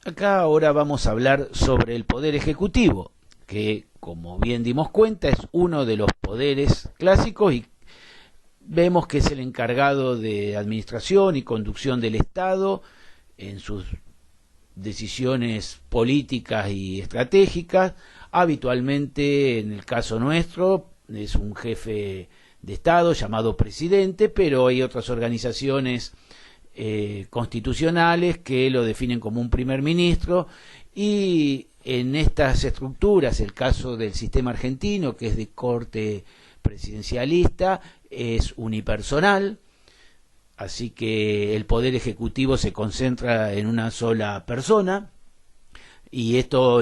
Acá ahora vamos a hablar sobre el Poder Ejecutivo, que, como bien dimos cuenta, es uno de los poderes clásicos y vemos que es el encargado de administración y conducción del Estado en sus decisiones políticas y estratégicas. Habitualmente, en el caso nuestro, es un jefe de Estado llamado presidente, pero hay otras organizaciones constitucionales que lo definen como un primer ministro, y en estas estructuras, el caso del sistema argentino, que es de corte presidencialista, es unipersonal, así que el poder ejecutivo se concentra en una sola persona, y esto,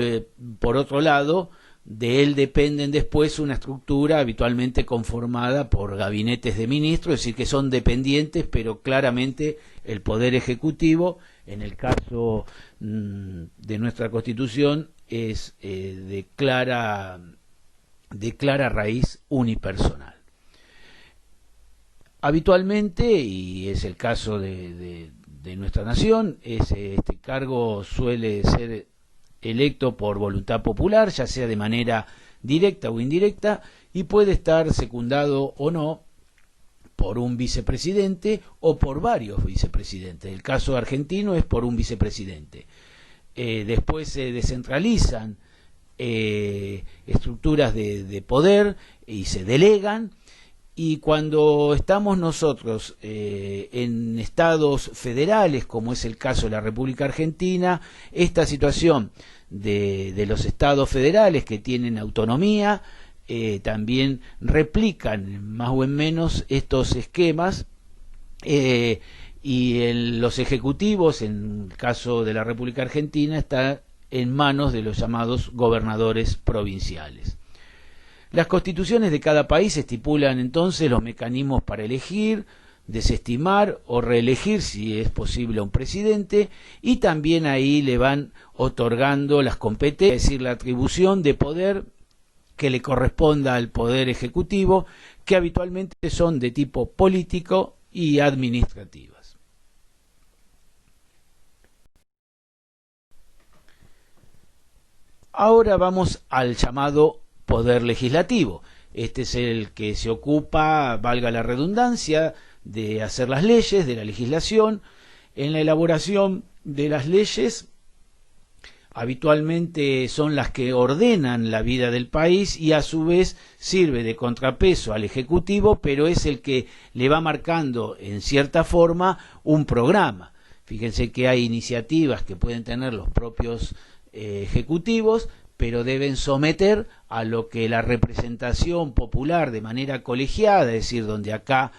por otro lado, de él dependen después una estructura habitualmente conformada por gabinetes de ministros, es decir, que son dependientes, pero claramente el Poder Ejecutivo, en el caso de nuestra Constitución, es de clara raíz unipersonal. Habitualmente, y es el caso de nuestra nación, este cargo suele ser electo por voluntad popular, ya sea de manera directa o indirecta, y puede estar secundado o no por un vicepresidente o por varios vicepresidentes. El caso argentino es por un vicepresidente. Después se descentralizan estructuras de poder y se delegan, y cuando estamos nosotros en estados federales, como es el caso de la República Argentina, esta situación de los estados federales que tienen autonomía también replican más o menos estos esquemas, y los ejecutivos, en el caso de la República Argentina, está en manos de los llamados gobernadores provinciales. Las constituciones de cada país estipulan entonces los mecanismos para elegir, desestimar o reelegir, si es posible, a un presidente, y también ahí le van otorgando las competencias, es decir, la atribución de poder que le corresponda al Poder Ejecutivo, que habitualmente son de tipo político y administrativas. Ahora vamos al llamado Poder Legislativo. Este es el que se ocupa, valga la redundancia, de hacer las leyes, de la legislación. En la elaboración de las leyes, habitualmente son las que ordenan la vida del país y a su vez sirve de contrapeso al Ejecutivo, pero es el que le va marcando en cierta forma un programa. Fíjense que hay iniciativas que pueden tener los propios ejecutivos, pero deben someter a lo que la representación popular de manera colegiada, es decir, donde acá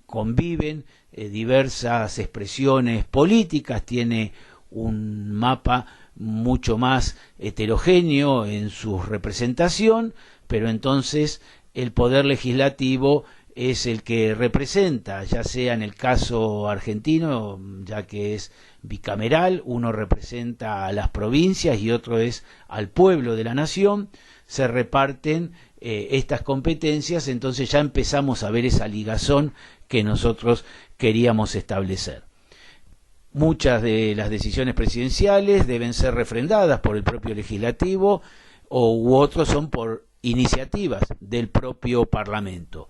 conviven diversas expresiones políticas, tiene un mapa mucho más heterogéneo en su representación, pero entonces el poder legislativo es el que representa, ya sea en el caso argentino, ya que es bicameral, uno representa a las provincias y otro es al pueblo de la nación, se reparten estas competencias, entonces ya empezamos a ver esa ligazón que nosotros queríamos establecer. Muchas de las decisiones presidenciales deben ser refrendadas por el propio legislativo u otros son por iniciativas del propio Parlamento.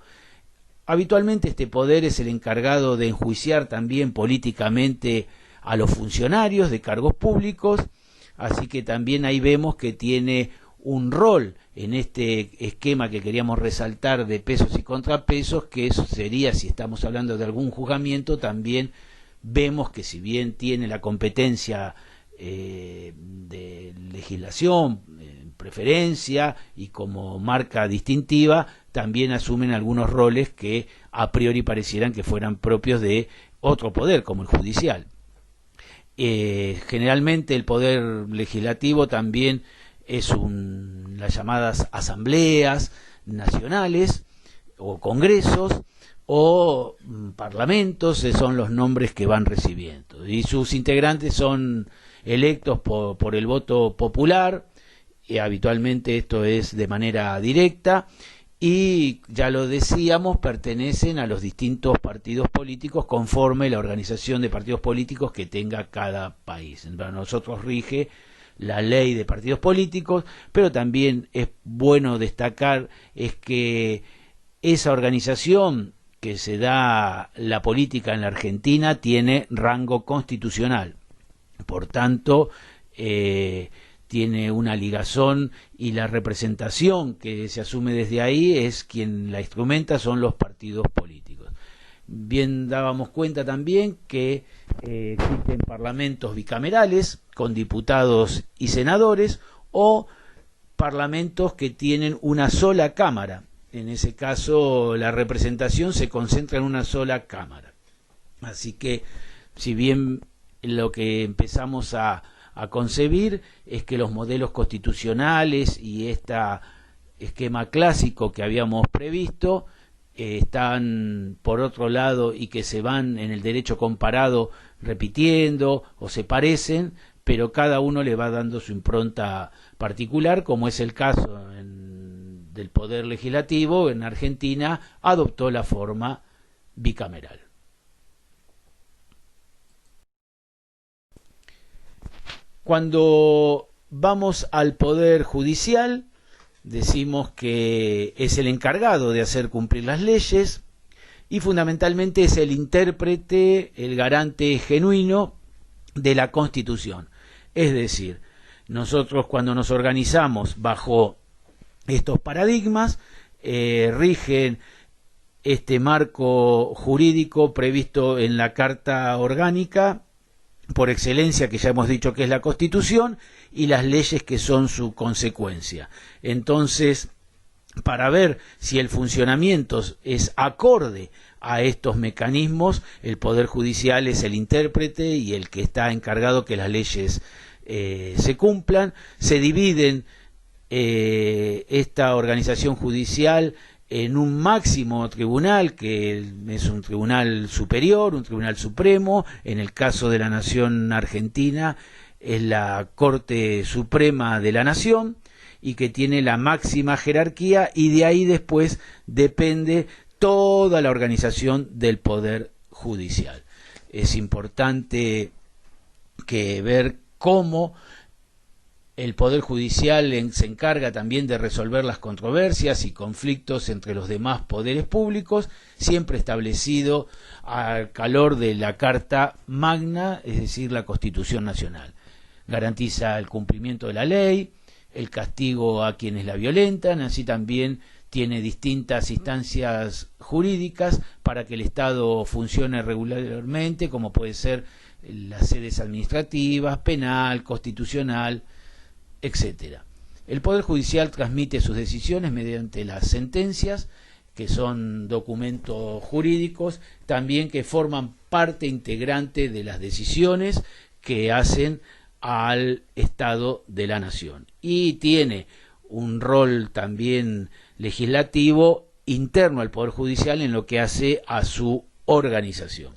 Habitualmente este poder es el encargado de enjuiciar también políticamente a los funcionarios de cargos públicos, así que también ahí vemos que tiene un rol en este esquema que queríamos resaltar de pesos y contrapesos, que eso sería, si estamos hablando de algún juzgamiento, también vemos que si bien tiene la competencia de legislación, preferencia y como marca distintiva, también asumen algunos roles que a priori parecieran que fueran propios de otro poder, como el judicial. Generalmente el poder legislativo también es las llamadas asambleas nacionales o congresos o parlamentos, son los nombres que van recibiendo, y sus integrantes son electos por el voto popular, y habitualmente esto es de manera directa, y, ya lo decíamos, pertenecen a los distintos partidos políticos conforme la organización de partidos políticos que tenga cada país. Para nosotros rige la ley de partidos políticos, pero también es bueno destacar es que esa organización que se da la política en la Argentina tiene rango constitucional. Por tanto, tiene una ligazón, y la representación que se asume desde ahí es quien la instrumenta, son los partidos políticos. Bien, dábamos cuenta también que existen parlamentos bicamerales con diputados y senadores, o parlamentos que tienen una sola cámara. En ese caso la representación se concentra en una sola cámara. Así que, si bien lo que empezamos a concebir es que los modelos constitucionales y este esquema clásico que habíamos previsto están por otro lado, y que se van en el derecho comparado repitiendo o se parecen, pero cada uno le va dando su impronta particular, como es el caso del Poder Legislativo. En Argentina adoptó la forma bicameral. Cuando vamos al Poder Judicial, decimos que es el encargado de hacer cumplir las leyes, y fundamentalmente es el intérprete, el garante genuino de la Constitución. Es decir, nosotros, cuando nos organizamos bajo estos paradigmas, rigen este marco jurídico previsto en la Carta Orgánica por excelencia, que ya hemos dicho que es la Constitución, y las leyes que son su consecuencia. Entonces, para ver si el funcionamiento es acorde a estos mecanismos, el Poder Judicial es el intérprete y el que está encargado que las leyes se cumplan. Se dividen esta organización judicial en un máximo tribunal, que es un tribunal superior, un tribunal supremo. En el caso de la Nación Argentina es la Corte Suprema de la Nación, y que tiene la máxima jerarquía, y de ahí después depende toda la organización del Poder Judicial. Es importante ver cómo el Poder Judicial se encarga también de resolver las controversias y conflictos entre los demás poderes públicos, siempre establecido al calor de la Carta Magna, es decir, la Constitución Nacional. Garantiza el cumplimiento de la ley, el castigo a quienes la violentan, así también tiene distintas instancias jurídicas para que el Estado funcione regularmente, como puede ser las sedes administrativas, penal, constitucional, etcétera. El Poder Judicial transmite sus decisiones mediante las sentencias, que son documentos jurídicos, también que forman parte integrante de las decisiones que hacen al Estado de la Nación. Y tiene un rol también legislativo interno al Poder Judicial en lo que hace a su organización.